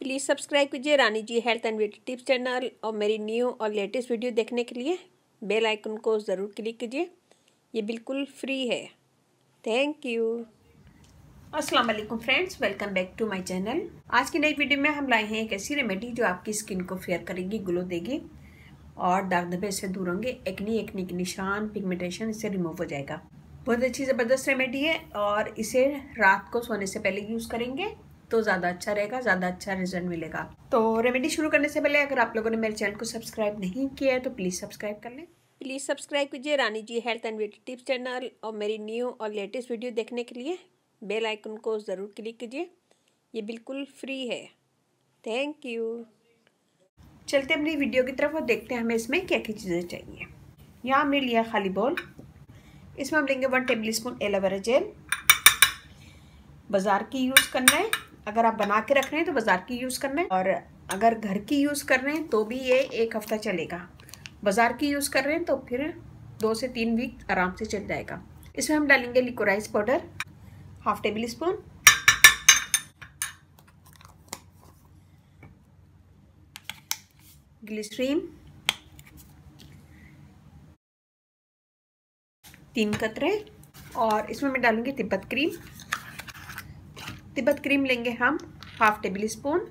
Please subscribe कीजिए Rani ji health and beauty tips channel और मेरी न्यू और लेटेस्ट वीडियो देखने के लिए बेल आइकन को ज़रूर क्लिक कीजिए। ये बिल्कुल फ्री है। Thank you. अस्सलाम वालेकुम friends, welcome back to my channel. आज की नई वीडियो में हम लाए हैं एक ऐसी रेमेडी जो आपकी स्किन को फेयर करेगी, ग्लो देगी और दाग धब्बे से दूर होंगे। एक्ने के निशान, पिगमेंटेशन इससे रिमूव हो जाएगा। बहुत अच्छी ज़बरदस्त रेमेडी है और इसे रात को सोने से पहले यूज़ करेंगे तो ज़्यादा अच्छा रहेगा, ज़्यादा अच्छा रिजल्ट मिलेगा। तो रेमेडी शुरू करने से पहले अगर आप लोगों ने मेरे चैनल को सब्सक्राइब नहीं किया है तो प्लीज़ सब्सक्राइब कर लें। प्लीज़ सब्सक्राइब कीजिए Rani ji health and beauty tips channel और मेरी न्यू और लेटेस्ट वीडियो देखने के लिए बेल आइकन को ज़रूर क्लिक कीजिए। ये बिल्कुल फ्री है। Thank you. चलते अपनी वीडियो की तरफ और देखते हैं हमें इसमें क्या क्या चीज़ें चाहिए। यहाँ हमने लिया खाली बोल, इसमें हम लेंगे 1 टेबल स्पून एलोवेरा जेल। बाज़ार की यूज़ करना है, अगर आप बना के रख रहे हैं तो बाज़ार की यूज़ करना है, और अगर घर की यूज़ कर रहे हैं तो भी ये 1 हफ़्ता चलेगा। बाज़ार की यूज़ कर रहे हैं तो फिर 2 से 3 वीक आराम से चल जाएगा। इसमें हम डालेंगे liquorice powder 1/2 tablespoon, glycerine 3 कतरे, और इसमें मैं डालूंगी तिब्बत क्रीम। तिब्बत क्रीम लेंगे हम 1/2 टेबल स्पून,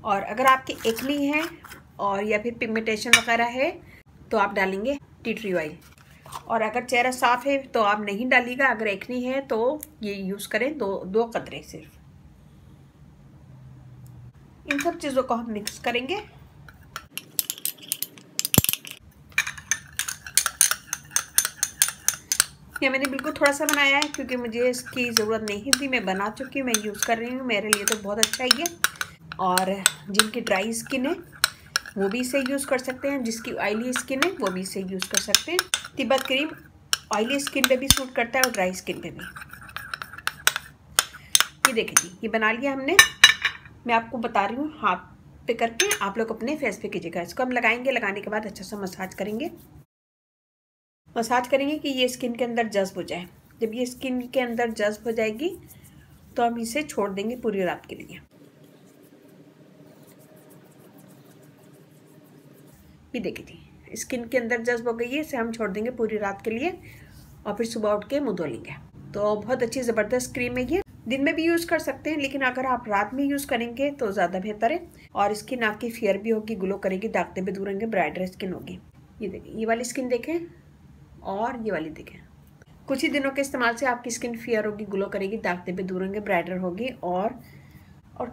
और अगर आपके एक्ने है और या फिर पिगमेंटेशन वगैरह है तो आप डालेंगे टी ट्री ऑयल, और अगर चेहरा साफ है तो आप नहीं डालिएगा। अगर एक्ने है तो ये यूज़ करें, दो कतरे सिर्फ। इन सब चीज़ों को हम मिक्स करेंगे। ये मैंने बिल्कुल थोड़ा सा बनाया है क्योंकि मुझे इसकी ज़रूरत नहीं थी, मैं बना चुकी हूँ, मैं यूज़ कर रही हूँ, मेरे लिए तो बहुत अच्छा है ये। और जिनकी ड्राई स्किन है वो भी इसे यूज़ कर सकते हैं, जिसकी ऑयली स्किन है वो भी इसे यूज़ कर सकते हैं। तिब्बत क्रीम ऑयली स्किन पे भी सूट करता है और ड्राई स्किन पे भी। ये देखिए जी, ये बना लिया हमने। मैं आपको बता रही हूँ हाथ पे करके, आप लोग अपने फेस पे कीजिएगा। इसको हम लगाएंगे, लगाने के बाद अच्छा सा मसाज करेंगे कि ये स्किन के अंदर जज्ब हो जाए। जब ये स्किन के अंदर जज्ब हो जाएगी तो हम इसे छोड़ देंगे पूरी रात के लिए। ये देखिए जी, स्किन के अंदर जज्ब हो गई है, इसे हम छोड़ देंगे पूरी रात के लिए और फिर सुबह उठ के मुँह धो लेंगे। तो बहुत अच्छी ज़बरदस्त क्रीम है ये। दिन में भी यूज़ कर सकते हैं, लेकिन अगर आप रात में यूज़ करेंगे तो ज़्यादा बेहतर है। और स्किन आपकी फेयर भी होगी, ग्लो करेगी, दाग धब्बे दूर होंगे, ब्राइटर स्किन होगी। ये देखिए, ये वाली स्किन देखें और ये वाली देखें। कुछ ही दिनों के इस्तेमाल से आपकी स्किन फेयर होगी, ग्लो करेगी, दाग धब्बे दूर होंगे, ब्राइटर होगी और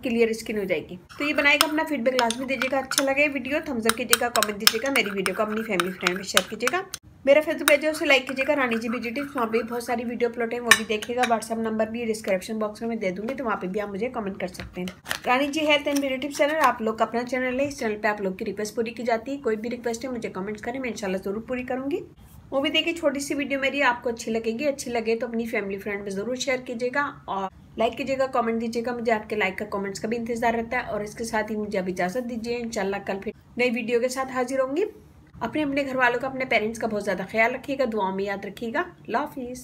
क्लियर स्किन हो जाएगी। तो ये बनाएगा, अपना फीडबैक लाजमी दीजिएगा। अच्छा लगे वीडियो थम्स अप कीजिएगा, कमेंट दीजिएगा, मेरी वीडियो को अपनी फैमिली फ्रेंड में शेयर कीजिएगा। मेरा फेसबुक पेज है उसे लाइक कीजिएगा, रानी जी ब्यूटी टिप्स, वहाँ पे बहुत सारी वीडियो अपलोड है, वो भी देखिएगा। व्हाट्सअप नंबर भी डिस्क्रिप्शन बॉक्स में मैं दे दूँगी, तो वहाँ पे भी आप मुझे कमेंट कर सकते हैं। Rani ji health and beauty tips channel आप लोग का अपना चैनल है, इस चैनल पर आप लोग की रिक्वेस्ट पूरी की जाती है। कोई भी रिक्वेस्ट है मुझे कमेंट करें, मैं इंशाल्लाह ज़रूर पूरी करूँगी। वो भी देखिए, छोटी सी वीडियो मेरी आपको अच्छी लगेगी, अच्छी लगे तो अपनी फैमिली फ्रेंड में ज़रूर शेयर कीजिएगा और लाइक कीजिएगा, कमेंट दीजिएगा। मुझे आपके लाइक का कमेंट्स का भी इंतजार रहता है। और इसके साथ ही मुझे अब इजाज़त दीजिए, इंशाल्लाह कल फिर नई वीडियो के साथ हाजिर होंगी। अपने घर वालों का, अपने पेरेंट्स का बहुत ज़्यादा ख्याल रखिएगा, दुआओं में याद रखिएगा। अल्लाह हाफिज़।